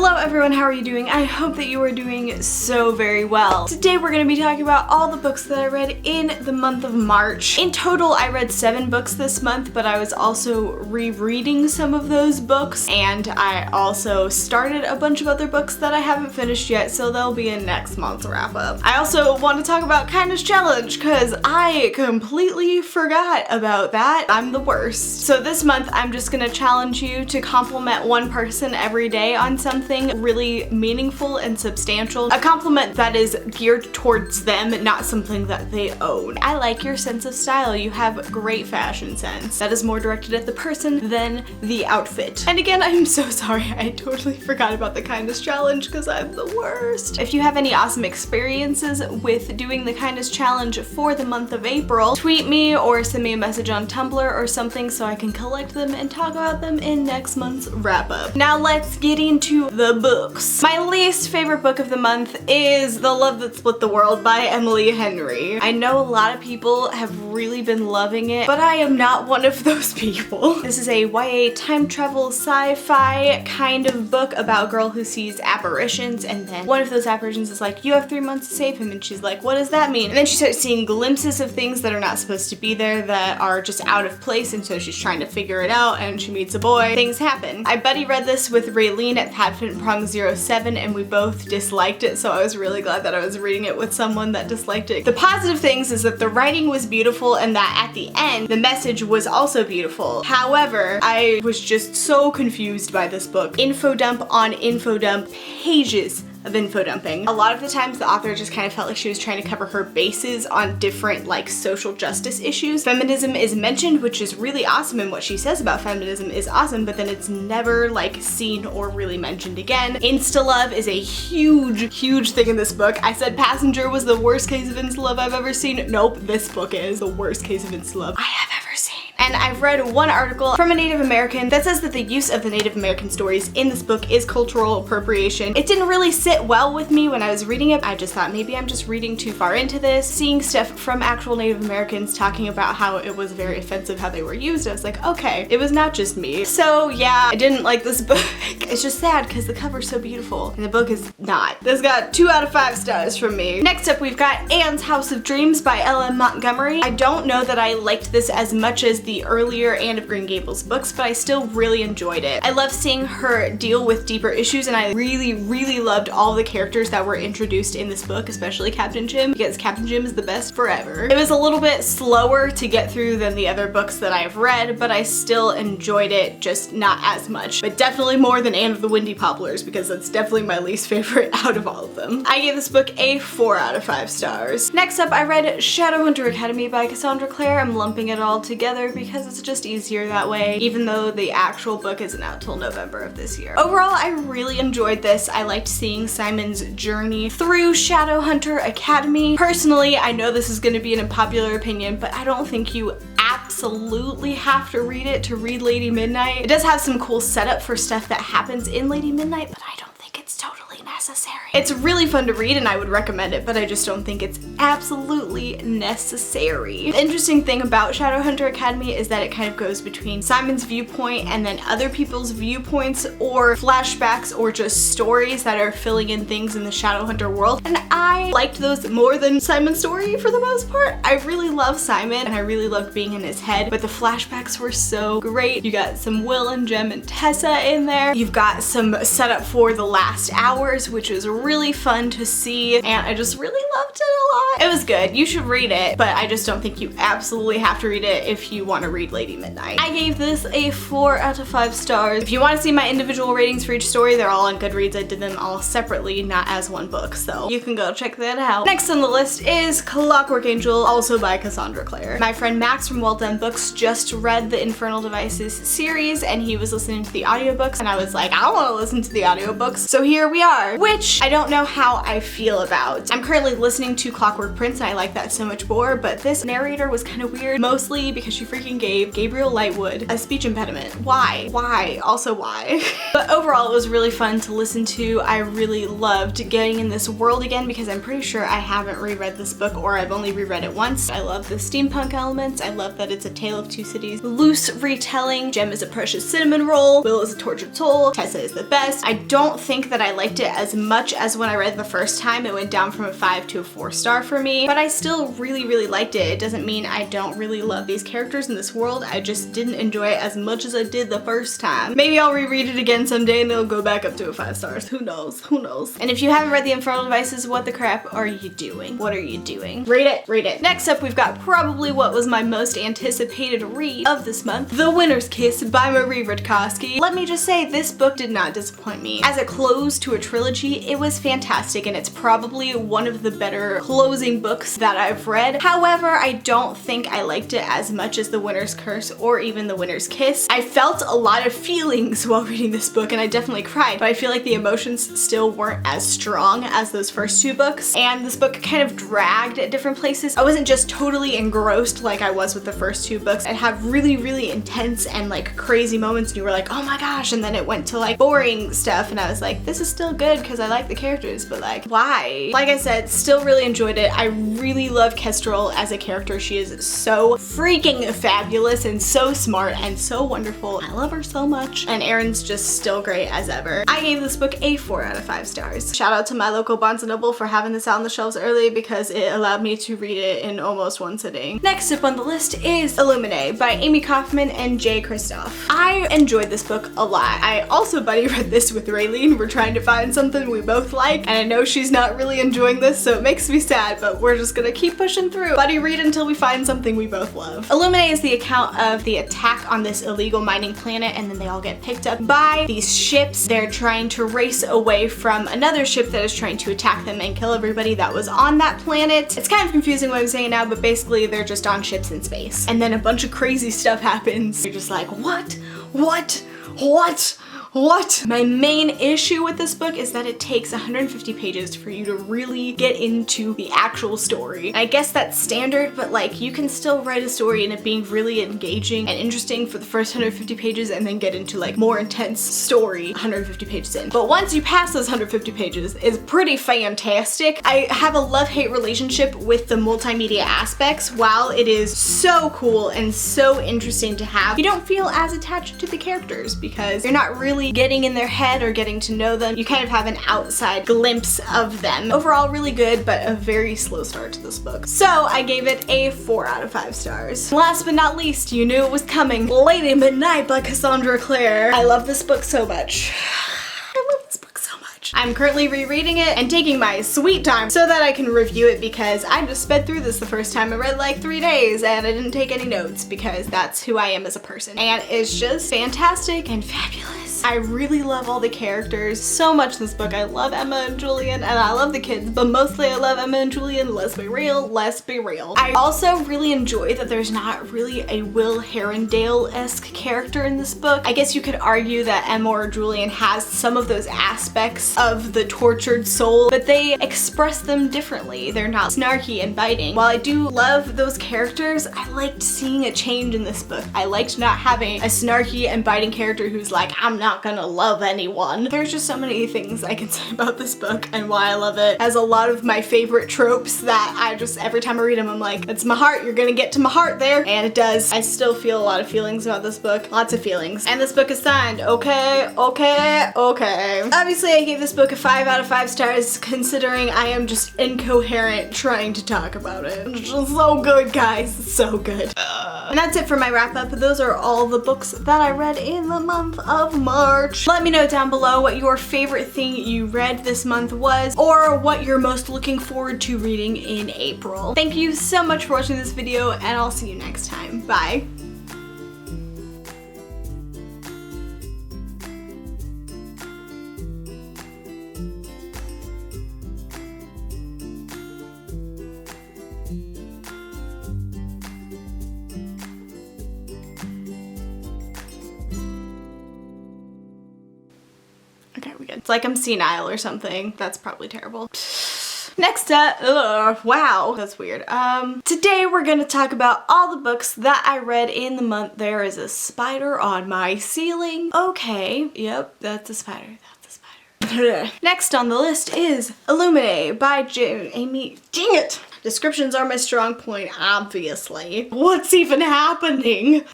Hello everyone, how are you doing? I hope that you are doing so very well. Today we're going to be talking about all the books that I read in the month of March. In total, I read 7 books this month, but I was also rereading some of those books, and I also started a bunch of other books that I haven't finished yet, so they'll be in next month's wrap up. I also want to talk about Kindness Challenge, because I completely forgot about that. I'm the worst. So this month, I'm just going to challenge you to compliment one person every day on something really meaningful and substantial. A compliment that is geared towards them, not something that they own. I like your sense of style. You have great fashion sense. That is more directed at the person than the outfit. And again, I'm so sorry. I totally forgot about the Kindness Challenge because I'm the worst. If you have any awesome experiences with doing the Kindness Challenge for the month of April, tweet me or send me a message on Tumblr or something so I can collect them and talk about them in next month's wrap up. Now let's get into the books. My least favorite book of the month is The Love That Split the World by Emily Henry. I know a lot of people have really been loving it, but I am not one of those people. This is a YA time travel sci-fi kind of book about a girl who sees apparitions, and then one of those apparitions is like, you have 3 months to save him, and she's like, what does that mean? And then she starts seeing glimpses of things that are not supposed to be there, that are just out of place, and so she's trying to figure it out, and she meets a boy. Things happen. I buddy read this with Raylene at Padfit Prong 07, and we both disliked it, so I was really glad that I was reading it with someone that disliked it. The positive things is that the writing was beautiful and that at the end, the message was also beautiful. However, I was just so confused by this book. Info dump on info dump, pages of info dumping. A lot of the times the author just kind of felt like she was trying to cover her bases on different like social justice issues. Feminism is mentioned, which is really awesome, and what she says about feminism is awesome, but then it's never like seen or really mentioned again. Insta-love is a huge thing in this book. I said Passenger was the worst case of insta-love I've ever seen. Nope, this book is the worst case of insta-love I have ever seen. And I've read one article from a Native American that says that the use of the Native American stories in this book is cultural appropriation. It didn't really sit well with me when I was reading it. I just thought maybe I'm just reading too far into this. Seeing stuff from actual Native Americans talking about how it was very offensive how they were used, I was like, okay, it was not just me. So yeah, I didn't like this book. It's just sad because the cover's so beautiful and the book is not. This got 2 out of 5 stars from me. Next up, we've got Anne's House of Dreams by L.M. Montgomery. I don't know that I liked this as much as the earlier Anne of Green Gables books, but I still really enjoyed it. I love seeing her deal with deeper issues, and I really loved all the characters that were introduced in this book, especially Captain Jim, because Captain Jim is the best forever. It was a little bit slower to get through than the other books that I've read, but I still enjoyed it, just not as much. But definitely more than Anne of the Windy Poplars, because that's definitely my least favorite out of all of them. I gave this book a 4 out of 5 stars. Next up, I read Shadowhunter Academy by Cassandra Clare. I'm lumping it all together because it's just easier that way, even though the actual book isn't out till November of this year. Overall, I really enjoyed this. I liked seeing Simon's journey through Shadowhunter Academy. Personally, I know this is going to be an unpopular opinion, but I don't think you absolutely have to read it to read Lady Midnight. It does have some cool setup for stuff that happens in Lady Midnight, but I don't think it's totally necessary. It's really fun to read and I would recommend it, but I just don't think it's absolutely necessary. The interesting thing about Shadowhunter Academy is that it kind of goes between Simon's viewpoint and then other people's viewpoints, or flashbacks, or just stories that are filling in things in the Shadowhunter world, and I liked those more than Simon's story for the most part. I really love Simon and I really loved being in his head, but the flashbacks were so great. You got some Will and Jem and Tessa in there. You've got some setup for the last hours, which was really fun to see, and I just really loved it a lot. It was good. You should read it, but I just don't think you absolutely have to read it if you want to read Lady Midnight. I gave this a 4 out of 5 stars. If you want to see my individual ratings for each story, they're all on Goodreads. I did them all separately, not as one book, so you can go check that out. Next on the list is Clockwork Angel, also by Cassandra Clare. My friend Max from Well Done Books just read the Infernal Devices series, and he was listening to the audiobooks, and I was like, I want to listen to the audiobooks, so here we are, which I don't know how I feel about. I'm currently listening to Clockwork Prince and I like that so much more, but this narrator was kind of weird, mostly because she freaking gave Gabriel Lightwood a speech impediment. Why? Why? Also why? But overall, it was really fun to listen to. I really loved getting in this world again because I'm pretty sure I haven't reread this book, or I've only reread it once. I love the steampunk elements. I love that it's a Tale of Two Cities loose retelling. Jem is a precious cinnamon roll. Will is a tortured soul. Tessa is the best. I don't think that I liked it as much as when I read it the first time. It went down from a 5 to a 4-star for me, but I still really liked it. It doesn't mean I don't really love these characters in this world. I just didn't enjoy it as much as I did the first time. Maybe I'll reread it again someday and it'll go back up to a 5 stars. Who knows? Who knows? And if you haven't read The Infernal Devices, what the crap are you doing? What are you doing? Read it. Read it. Next up, we've got probably what was my most anticipated read of this month, The Winter's Kiss by Marie Rutkowski. Let me just say, this book did not disappoint me. As a close to a trilogy, it was fantastic, and it's probably one of the better closing books that I've read. However, I don't think I liked it as much as The Winter's Curse or even The Winter's Kiss. I felt a lot of feelings while reading this book, and I definitely cried, but I feel like the emotions still weren't as strong as those first two books, and this book kind of dragged at different places. I wasn't just totally engrossed like I was with the first two books. I'd have really intense and like crazy moments and you were like, oh my gosh, and then it went to like boring stuff and I was like, this is still good because I like the characters, but like, why? Like I said, still really enjoyed it. I really love Kestrel as a character. She is so freaking fabulous and so smart and so wonderful. I love her so much. And Erin's just still great as ever. I gave this book a 4 out of 5 stars. Shout out to my local Barnes & Noble for having this out on the shelves early because it allowed me to read it in almost one sitting. Next up on the list is Illuminated by Amy Kaufman and Jay Kristoff. I enjoyed this book a lot. I also buddy read this with Raylene. We're trying to find something we both like, and I know she's not really enjoying this, so it makes me sad, but we're just gonna keep pushing through. Buddy read until we find something we both love. Illuminated is the account of the attack on this illegal mining planet, and then they all get picked up by these ships. They're trying to race away from another ship that is trying to attack them and kill everybody that was on that planet. It's kind of confusing what I'm saying now, but basically they're just on ships in space. And then a bunch of crazy stuff happens. You're just like, what? What? What? What? My main issue with this book is that it takes 150 pages for you to really get into the actual story. I guess that's standard, but like you can still write a story and it being really engaging and interesting for the first 150 pages and then get into like more intense story 150 pages in. But once you pass those 150 pages, it's pretty fantastic. I have a love-hate relationship with the multimedia aspects. While it is so cool and so interesting to have, you don't feel as attached to the characters because you're not really getting in their head or getting to know them. You kind of have an outside glimpse of them. Overall, really good, but a very slow start to this book. So I gave it a 4 out of 5 stars. Last but not least, you knew it was coming. Lady Midnight by Cassandra Clare. I love this book so much. I love this book so much. I'm currently rereading it and taking my sweet time so that I can review it because I just sped through this the first time. I read like 3 days and I didn't take any notes because that's who I am as a person. And it's just fantastic and fabulous. I really love all the characters so much in this book. I love Emma and Julian and I love the kids, but mostly I love Emma and Julian. Let's be real, let's be real. I also really enjoy that there's not really a Will Herondale-esque character in this book. I guess you could argue that Emma or Julian has some of those aspects of the tortured soul, but they express them differently. They're not snarky and biting. While I do love those characters, I liked seeing a change in this book. I liked not having a snarky and biting character who's like, I'm not gonna love anyone. There's just so many things I can say about this book and why I love it. It has a lot of my favorite tropes that I just, every time I read them, I'm like, that's my heart, you're gonna get to my heart there. And it does. I still feel a lot of feelings about this book. Lots of feelings. And this book is signed. Okay. Obviously, I gave this book a 5 out of 5 stars considering I am just incoherent trying to talk about it. It's just so good, guys. It's so good. And that's it for my wrap up. Those are all the books that I read in the month of March. Let me know down below what your favorite thing you read this month was, or what you're most looking forward to reading in April. Thank you so much for watching this video, and I'll see you next time. Bye. Okay, we good. It's like I'm senile or something. That's probably terrible. Next up, wow, that's weird. Today we're gonna talk about all the books that I read in the month. There is a spider on my ceiling. Okay, yep, that's a spider. Next on the list is Illuminated by Amy. Dang it! Descriptions are my strong point, obviously. What's even happening?